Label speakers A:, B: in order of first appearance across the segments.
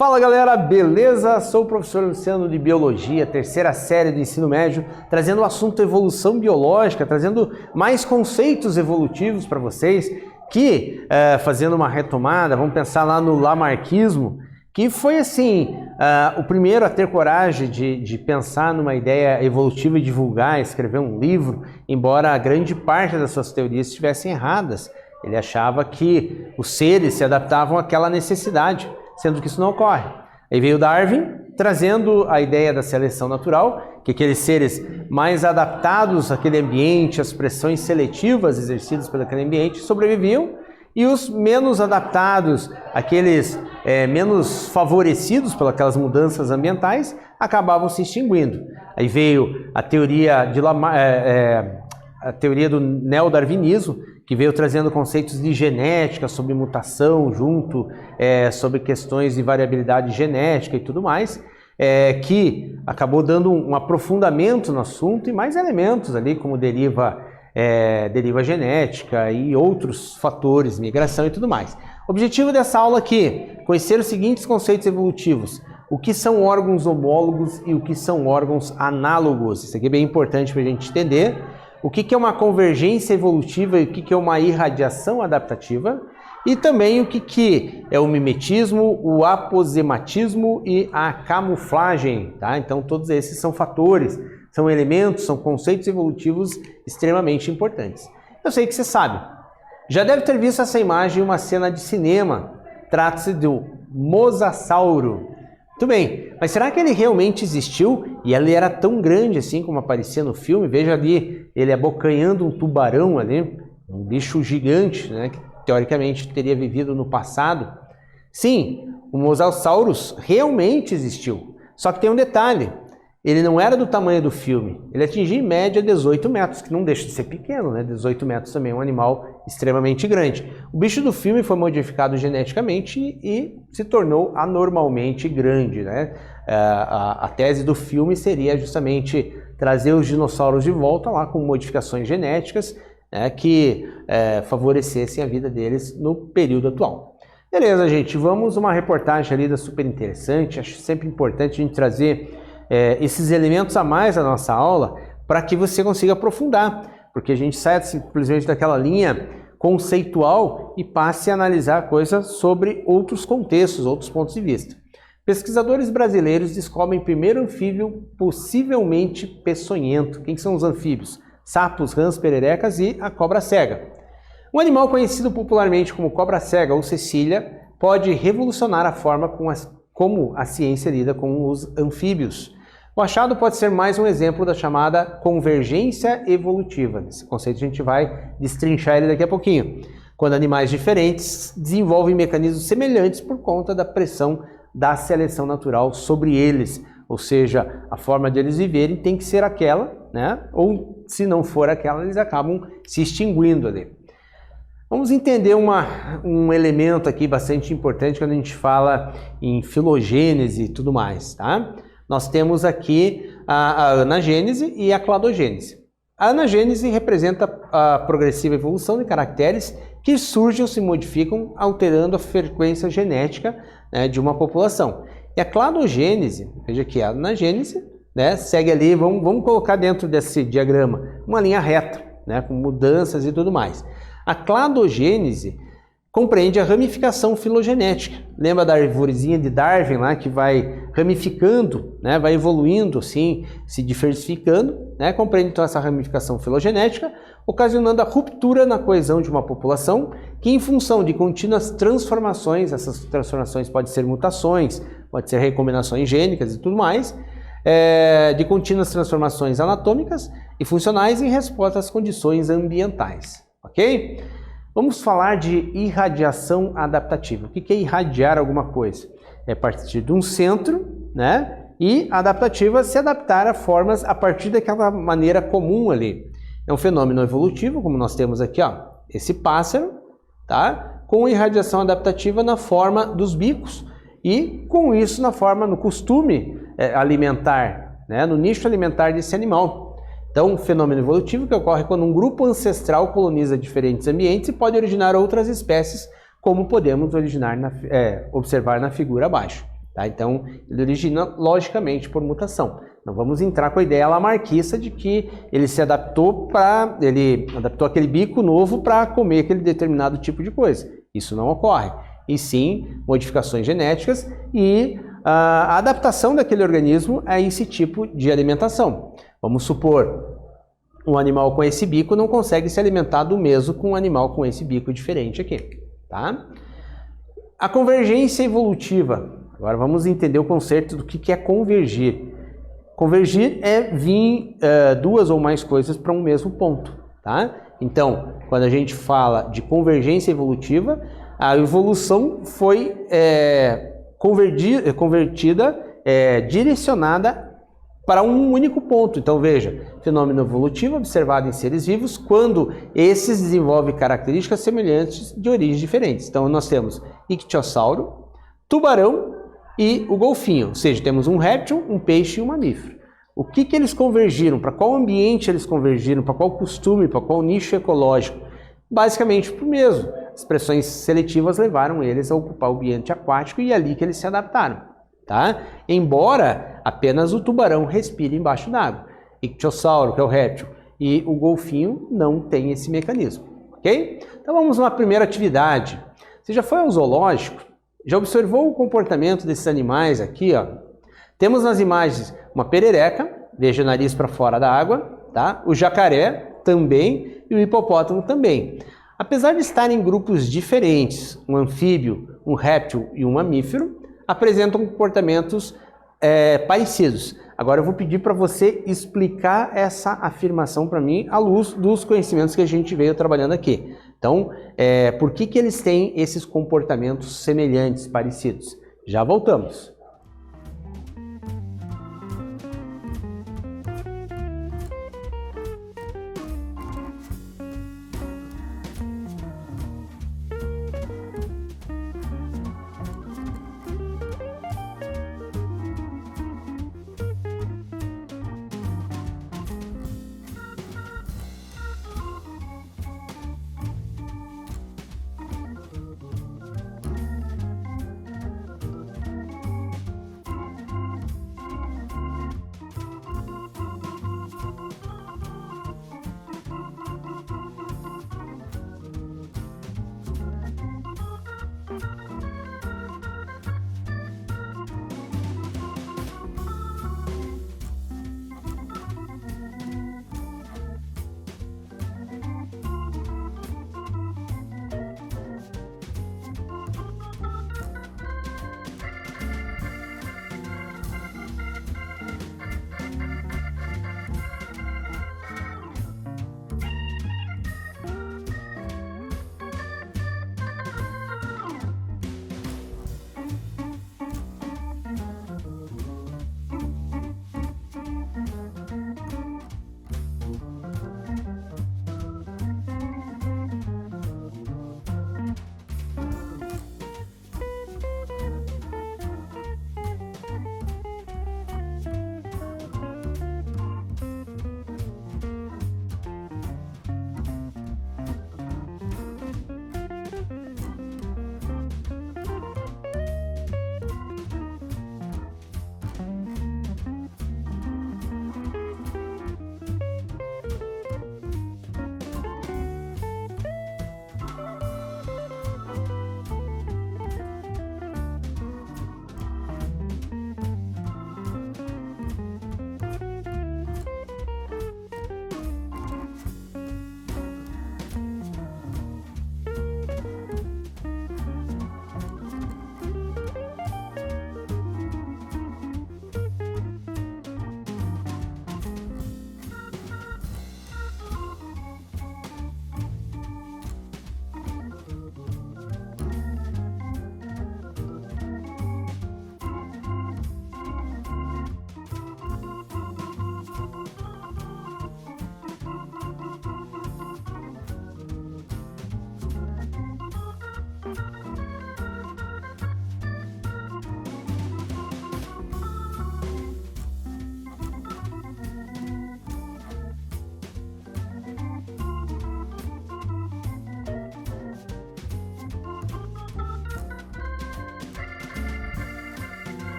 A: Fala galera, beleza? Sou o professor Luciano de Biologia, terceira série do ensino médio, trazendo o assunto evolução biológica, trazendo mais conceitos evolutivos para vocês, que, fazendo uma retomada, vamos pensar lá no Lamarckismo, que foi assim, o primeiro a ter coragem de pensar numa ideia evolutiva e divulgar, escrever um livro, embora a grande parte das suas teorias estivessem erradas. Ele achava que os seres se adaptavam àquela necessidade, sendo que isso não ocorre. Aí veio Darwin, trazendo a ideia da seleção natural, que aqueles seres mais adaptados àquele ambiente, às pressões seletivas exercidas pelo aquele ambiente, sobreviviam, e os menos adaptados, aqueles menos favorecidos por aquelas mudanças ambientais, acabavam se extinguindo. Aí veio a teoria a teoria do neodarwinismo, que veio trazendo conceitos de genética, sobre mutação junto, sobre questões de variabilidade genética e tudo mais, que acabou dando um aprofundamento no assunto e mais elementos ali, como deriva genética e outros fatores, migração e tudo mais. O objetivo dessa aula aqui é conhecer os seguintes conceitos evolutivos: o que são órgãos homólogos e o que são órgãos análogos. Isso aqui é bem importante para a gente entender. O que é uma convergência evolutiva e o que é uma irradiação adaptativa, e também o que é o mimetismo, o aposematismo e a camuflagem, tá? Então todos esses são fatores, são elementos, são conceitos evolutivos extremamente importantes. Eu sei que você sabe, já deve ter visto essa imagem em uma cena de cinema, trata-se do Mosasauro. Muito bem, mas será que ele realmente existiu e ele era tão grande assim como aparecia no filme? Veja ali, ele abocanhando um tubarão ali, um bicho gigante, né, que teoricamente teria vivido no passado. Sim, o Mosasaurus realmente existiu, só que tem um detalhe: ele não era do tamanho do filme, ele atingia em média 18 metros, que não deixa de ser pequeno, né? 18 metros também é um animal extremamente grande. O bicho do filme foi modificado geneticamente e se tornou anormalmente grande, né? A tese do filme seria justamente trazer os dinossauros de volta lá com modificações genéticas, né, que favorecessem a vida deles no período atual. Beleza, gente, vamos uma reportagem ali da super interessante. Acho sempre importante a gente trazer esses elementos a mais da nossa aula para que você consiga aprofundar, porque a gente sai simplesmente daquela linha conceitual e passe a analisar coisas sobre outros contextos, outros pontos de vista. Pesquisadores brasileiros descobrem primeiro anfíbio possivelmente peçonhento. Quem são os anfíbios? Sapos, rãs, pererecas e a cobra cega. Um animal conhecido popularmente como cobra cega ou cecília pode revolucionar a forma como a ciência lida com os anfíbios. O achado pode ser mais um exemplo da chamada convergência evolutiva. Esse conceito a gente vai destrinchar ele daqui a pouquinho. Quando animais diferentes desenvolvem mecanismos semelhantes por conta da pressão da seleção natural sobre eles. Ou seja, a forma de eles viverem tem que ser aquela, né? Ou se não for aquela, eles acabam se extinguindo ali. Vamos entender um elemento aqui bastante importante quando a gente fala em filogênese e tudo mais, tá? Nós temos aqui a anagênese e a cladogênese. A anagênese representa a progressiva evolução de caracteres que surgem ou se modificam alterando a frequência genética, né, de uma população. E a cladogênese, veja aqui, a anagênese, né, segue ali, vamos colocar dentro desse diagrama uma linha reta, né, com mudanças e tudo mais. A cladogênese compreende a ramificação filogenética. Lembra da arvorezinha de Darwin lá, que vai ramificando, né, vai evoluindo assim, se diversificando, né? Compreende então essa ramificação filogenética, ocasionando a ruptura na coesão de uma população, que em função de contínuas transformações, essas transformações podem ser mutações, pode ser recombinações gênicas e tudo mais, de contínuas transformações anatômicas e funcionais em resposta às condições ambientais, ok? Vamos falar de irradiação adaptativa. O que é irradiar alguma coisa? É partir de um centro, né? E adaptativa se adaptar a formas a partir daquela maneira comum ali. É um fenômeno evolutivo, como nós temos aqui, ó, esse pássaro, tá? Com irradiação adaptativa na forma dos bicos e com isso no costume alimentar, né? No nicho alimentar desse animal. Então, um fenômeno evolutivo que ocorre quando um grupo ancestral coloniza diferentes ambientes e pode originar outras espécies, como podemos observar na figura abaixo. Tá? Então, ele origina logicamente por mutação. Não vamos entrar com a ideia lamarquista de que ele se adaptou ele adaptou aquele bico novo para comer aquele determinado tipo de coisa. Isso não ocorre. E sim, modificações genéticas e a adaptação daquele organismo a esse tipo de alimentação. Vamos supor, um animal com esse bico não consegue se alimentar do mesmo com um animal com esse bico diferente aqui. Tá? A convergência evolutiva. Agora vamos entender o conceito do que é convergir. Convergir é vir duas ou mais coisas para um mesmo ponto. Tá? Então, quando a gente fala de convergência evolutiva, a evolução foi convertida, direcionada para um único ponto. Então veja, fenômeno evolutivo observado em seres vivos quando esses desenvolvem características semelhantes de origens diferentes. Então nós temos ictiossauro, tubarão e o golfinho, ou seja, temos um réptil, um peixe e um mamífero. O que eles convergiram? Para qual ambiente eles convergiram? Para qual costume? Para qual nicho ecológico? Basicamente para o mesmo. As pressões seletivas levaram eles a ocupar o ambiente aquático e é ali que eles se adaptaram. Tá? Embora apenas o tubarão respire embaixo d'água. Ictiossauro, que é o réptil, e o golfinho não tem esse mecanismo. Ok? Então vamos a uma primeira atividade. Você já foi ao zoológico? Já observou o comportamento desses animais aqui? Ó? Temos nas imagens uma perereca, veja o nariz para fora da água, tá? O jacaré também e o hipopótamo também. Apesar de estarem em grupos diferentes, um anfíbio, um réptil e um mamífero, apresentam comportamentos parecidos. Agora eu vou pedir para você explicar essa afirmação para mim à luz dos conhecimentos que a gente veio trabalhando aqui. Então, por que eles têm esses comportamentos semelhantes, parecidos? Já voltamos.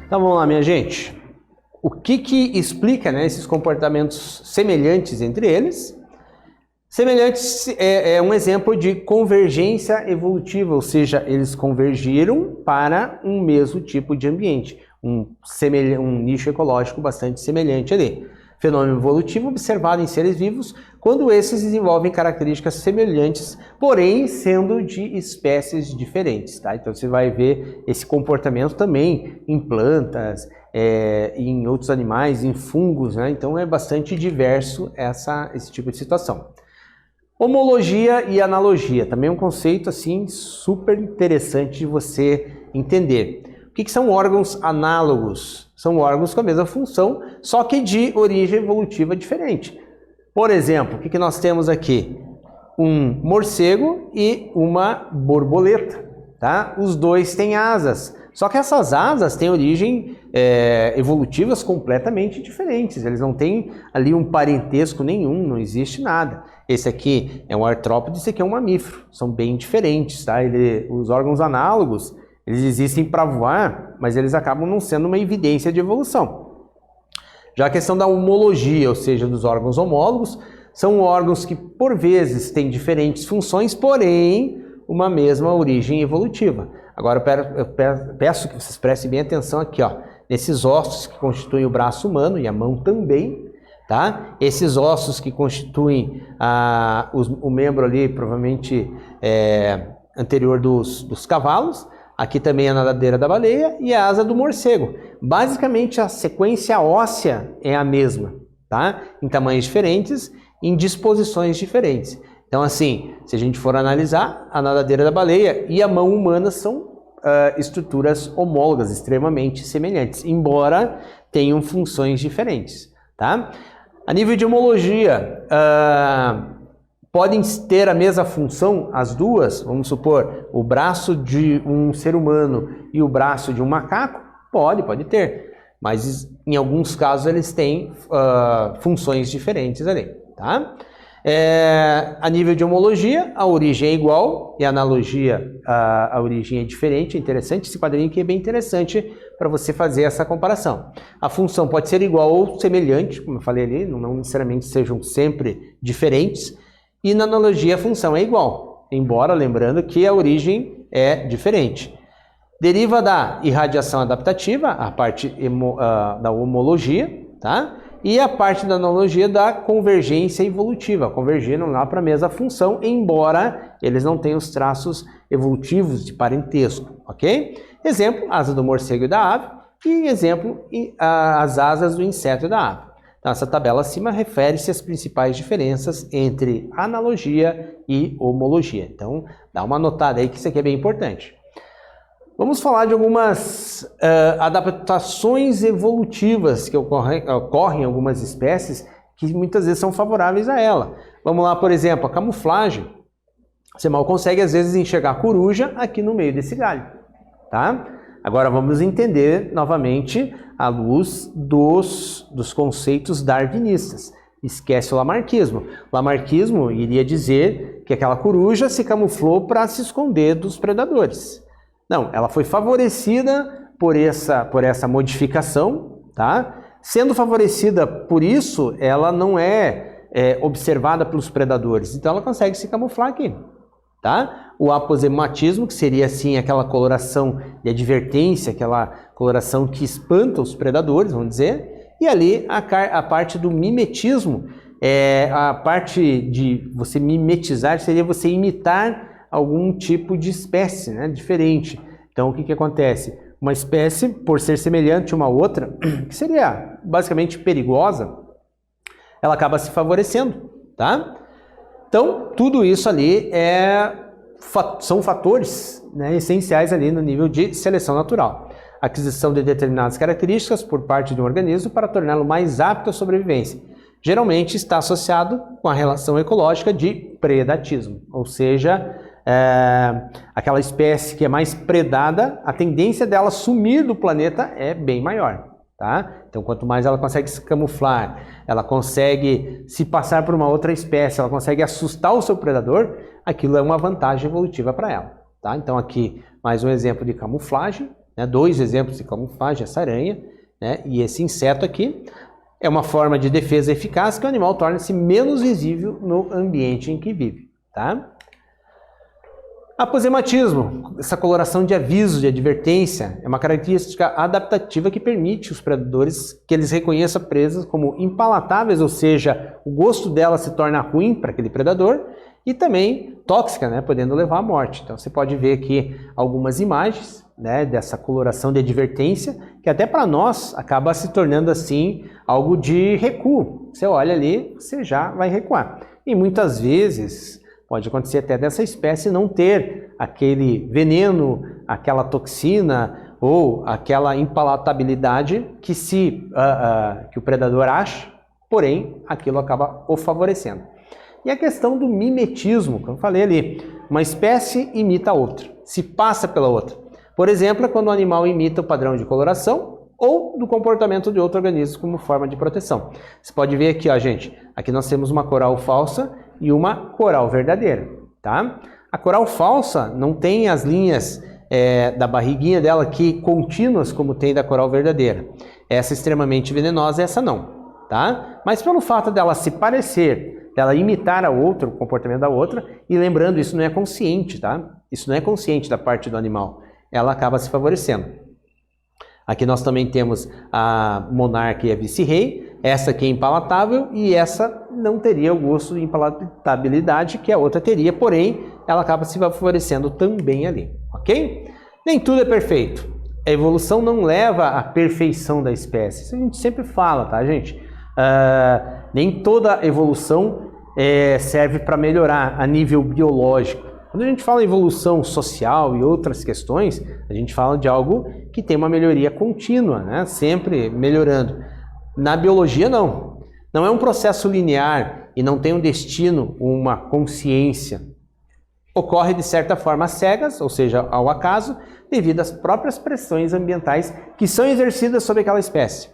A: Então vamos lá, minha gente. O que explica, né, esses comportamentos semelhantes entre eles? Semelhantes é um exemplo de convergência evolutiva, ou seja, eles convergiram para um mesmo tipo de ambiente, um nicho ecológico bastante semelhante ali. Fenômeno evolutivo observado em seres vivos quando esses desenvolvem características semelhantes, porém sendo de espécies diferentes. Tá? Então você vai ver esse comportamento também em plantas, em outros animais, em fungos, né? Então é bastante diverso esse tipo de situação. Homologia e analogia, também é um conceito assim super interessante de você entender. O que são órgãos análogos? São órgãos com a mesma função, só que de origem evolutiva diferente. Por exemplo, o que nós temos aqui? Um morcego e uma borboleta. Tá? Os dois têm asas, só que essas asas têm origem evolutivas completamente diferentes. Eles não têm ali um parentesco nenhum, não existe nada. Esse aqui é um artrópode, esse aqui é um mamífero. São bem diferentes. Tá? Os órgãos análogos, eles existem para voar, mas eles acabam não sendo uma evidência de evolução. Já a questão da homologia, ou seja, dos órgãos homólogos, são órgãos que por vezes têm diferentes funções, porém uma mesma origem evolutiva. Agora eu peço que vocês prestem bem atenção aqui, ó, nesses ossos que constituem o braço humano e a mão também, tá? Esses ossos que constituem o membro ali, provavelmente anterior dos cavalos, aqui também a nadadeira da baleia e a asa do morcego. Basicamente a sequência óssea é a mesma, tá? Em tamanhos diferentes, em disposições diferentes. Então assim, se a gente for analisar, a nadadeira da baleia e a mão humana são estruturas homólogas, extremamente semelhantes, embora tenham funções diferentes, tá? A nível de homologia, podem ter a mesma função, as duas, vamos supor, o braço de um ser humano e o braço de um macaco? Pode ter, mas em alguns casos eles têm funções diferentes ali, tá? A nível de homologia, a origem é igual e a analogia, a origem é diferente. É interessante esse quadrinho aqui, é bem interessante para você fazer essa comparação. A função pode ser igual ou semelhante, como eu falei ali, não necessariamente sejam sempre diferentes. E na analogia a função é igual, embora lembrando que a origem é diferente. Deriva da irradiação adaptativa, a parte da homologia, tá? E a parte da analogia da convergência evolutiva, convergiram lá para a mesma função, embora eles não tenham os traços evolutivos de parentesco, ok? Exemplo, asa do morcego e da ave, e exemplo, as asas do inseto e da ave. Então, essa tabela acima refere-se às principais diferenças entre analogia e homologia. Então, dá uma anotada aí que isso aqui é bem importante. Vamos falar de algumas adaptações evolutivas que ocorrem em algumas espécies que muitas vezes são favoráveis a ela. Vamos lá, por exemplo, a camuflagem. Você mal consegue às vezes enxergar a coruja aqui no meio desse galho, tá? Agora vamos entender novamente à luz dos conceitos darwinistas. Esquece o lamarquismo. O lamarquismo iria dizer que aquela coruja se camuflou para se esconder dos predadores. Não, ela foi favorecida por essa modificação, tá? Sendo favorecida por isso, ela não é observada pelos predadores, então ela consegue se camuflar aqui, tá? O aposematismo, que seria assim aquela coloração de advertência, aquela coloração que espanta os predadores, vamos dizer, e ali a parte do mimetismo, a parte de você mimetizar seria você imitar algum tipo de espécie, né, diferente. Então, o que acontece? Uma espécie, por ser semelhante uma outra, que seria basicamente perigosa, ela acaba se favorecendo, tá? Então, tudo isso ali são fatores, né, essenciais ali no nível de seleção natural. Aquisição de determinadas características por parte de um organismo para torná-lo mais apto à sobrevivência. Geralmente está associado com a relação ecológica de predatismo, ou seja, aquela espécie que é mais predada, a tendência dela sumir do planeta é bem maior, tá? Então, quanto mais ela consegue se camuflar, ela consegue se passar por uma outra espécie, ela consegue assustar o seu predador, aquilo é uma vantagem evolutiva para ela, tá? Então, aqui mais um exemplo de camuflagem, né? 2 exemplos de camuflagem, essa aranha, né? E esse inseto aqui é uma forma de defesa eficaz que o animal torna-se menos visível no ambiente em que vive, tá? Aposematismo, essa coloração de aviso, de advertência, é uma característica adaptativa que permite os predadores que eles reconheçam presas como impalatáveis, ou seja, o gosto dela se torna ruim para aquele predador, e também tóxica, né, podendo levar à morte. Então você pode ver aqui algumas imagens, né, dessa coloração de advertência, que até para nós acaba se tornando assim algo de recuo. Você olha ali, você já vai recuar. E muitas vezes pode acontecer até dessa espécie não ter aquele veneno, aquela toxina ou aquela impalatabilidade que que o predador acha, porém aquilo acaba o favorecendo. E a questão do mimetismo, como eu falei ali, uma espécie imita a outra, se passa pela outra. Por exemplo, é quando o animal imita o padrão de coloração ou do comportamento de outro organismo como forma de proteção. Você pode ver aqui, ó, gente, aqui nós temos uma coral falsa e uma coral verdadeira, tá? A coral falsa não tem as linhas da barriguinha dela aqui contínuas como tem da coral verdadeira. Essa é extremamente venenosa, essa não, tá? Mas pelo fato dela se parecer, dela imitar a outra, o comportamento da outra, e lembrando, isso não é consciente, tá? Isso não é consciente da parte do animal, ela acaba se favorecendo. Aqui nós também temos a monarca e a vice-rei, essa aqui é impalatável e essa não teria o gosto de impalatabilidade que a outra teria, porém ela acaba se favorecendo também ali, ok? Nem tudo é perfeito. A evolução não leva à perfeição da espécie, isso a gente sempre fala, tá, gente? Nem toda evolução serve para melhorar a nível biológico. Quando a gente fala em evolução social e outras questões, a gente fala de algo que tem uma melhoria contínua, né? Sempre melhorando. Na biologia, não. Não é um processo linear e não tem um destino, uma consciência. Ocorre de certa forma às cegas, ou seja, ao acaso, devido às próprias pressões ambientais que são exercidas sobre aquela espécie.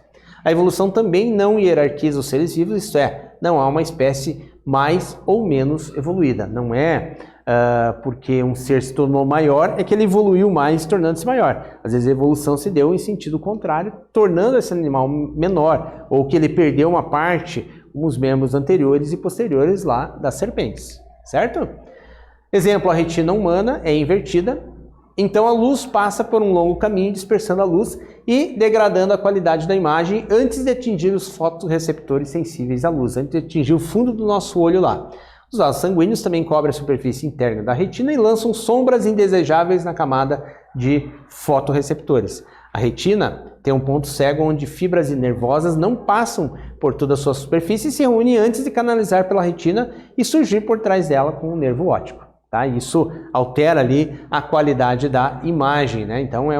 A: A evolução também não hierarquiza os seres vivos, isto é, não há uma espécie mais ou menos evoluída. Não é porque um ser se tornou maior é que ele evoluiu mais, tornando-se maior. Às vezes a evolução se deu em sentido contrário, tornando esse animal menor, ou que ele perdeu uma parte, os membros anteriores e posteriores lá das serpentes, certo? Exemplo, a retina humana é invertida, então a luz passa por um longo caminho dispersando a luz e degradando a qualidade da imagem antes de atingir os fotorreceptores sensíveis à luz, antes de atingir o fundo do nosso olho lá. Os vasos sanguíneos também cobrem a superfície interna da retina e lançam sombras indesejáveis na camada de fotorreceptores. A retina tem um ponto cego onde fibras nervosas não passam por toda a sua superfície e se reúnem antes de canalizar pela retina e surgir por trás dela com o nervo óptico. Tá? Isso altera ali a qualidade da imagem, né? Então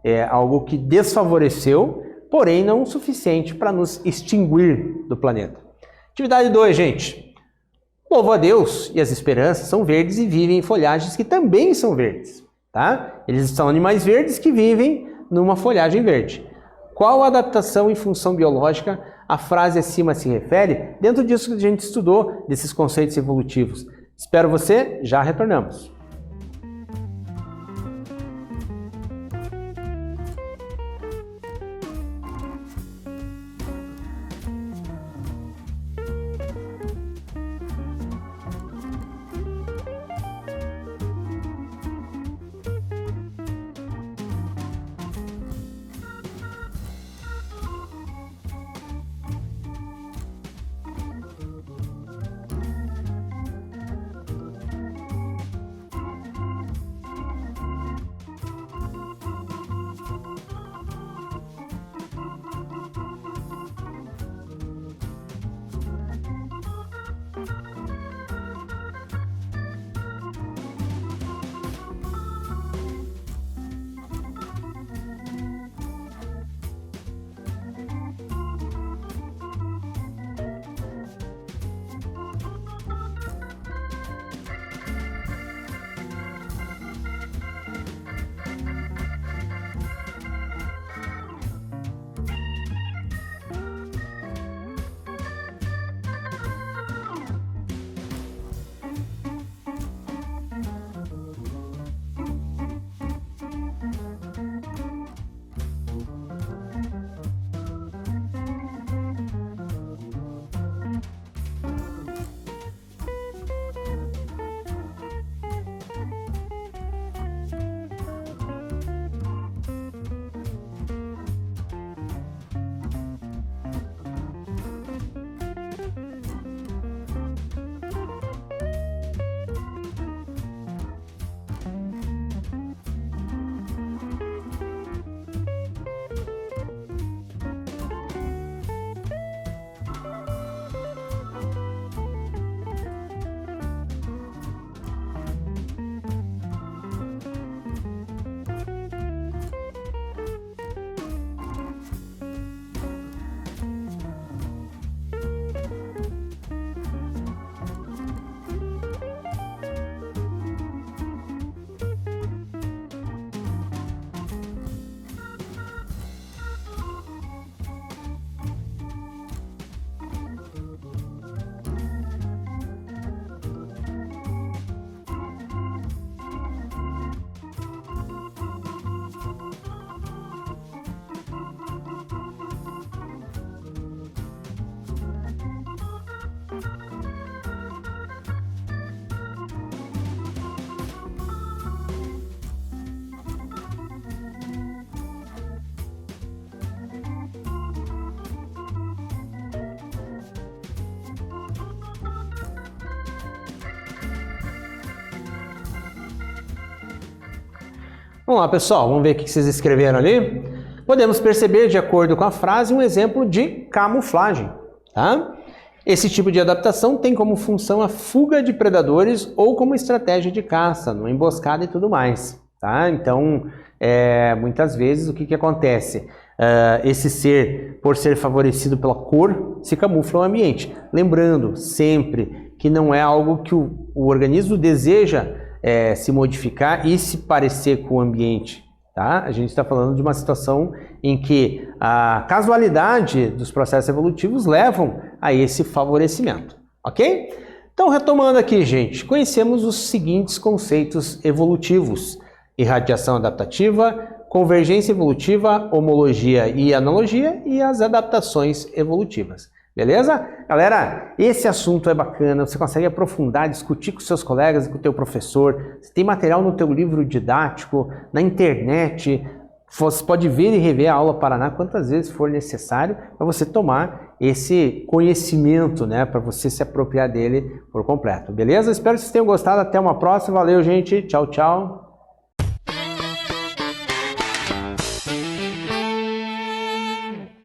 A: é algo que desfavoreceu, porém não o suficiente para nos extinguir do planeta. Atividade 2, gente. Louvo a Deus e as esperanças são verdes e vivem em folhagens que também são verdes. Tá? Eles são animais verdes que vivem numa folhagem verde. Qual adaptação e função biológica a frase acima se refere? Dentro disso que a gente estudou, desses conceitos evolutivos. Espero você, já retornamos. Vamos lá, pessoal, vamos ver o que vocês escreveram ali. Podemos perceber, de acordo com a frase, um exemplo de camuflagem, tá? Esse tipo de adaptação tem como função a fuga de predadores ou como estratégia de caça, numa emboscada e tudo mais, tá? Então, muitas vezes, o que acontece? Esse ser, por ser favorecido pela cor, se camufla no ambiente. Lembrando sempre que não é algo que o organismo deseja se modificar e se parecer com o ambiente. Tá? A gente está falando de uma situação em que a casualidade dos processos evolutivos levam a esse favorecimento, ok? Então, retomando aqui, gente, conhecemos os seguintes conceitos evolutivos: irradiação adaptativa, convergência evolutiva, homologia e analogia e as adaptações evolutivas. Beleza? Galera, esse assunto é bacana, você consegue aprofundar, discutir com seus colegas e com o teu professor, você tem material no teu livro didático, na internet, você pode ver e rever a aula Paraná quantas vezes for necessário para você tomar esse conhecimento, né, para você se apropriar dele por completo, beleza? Espero que vocês tenham gostado, até uma próxima, valeu gente, tchau, tchau!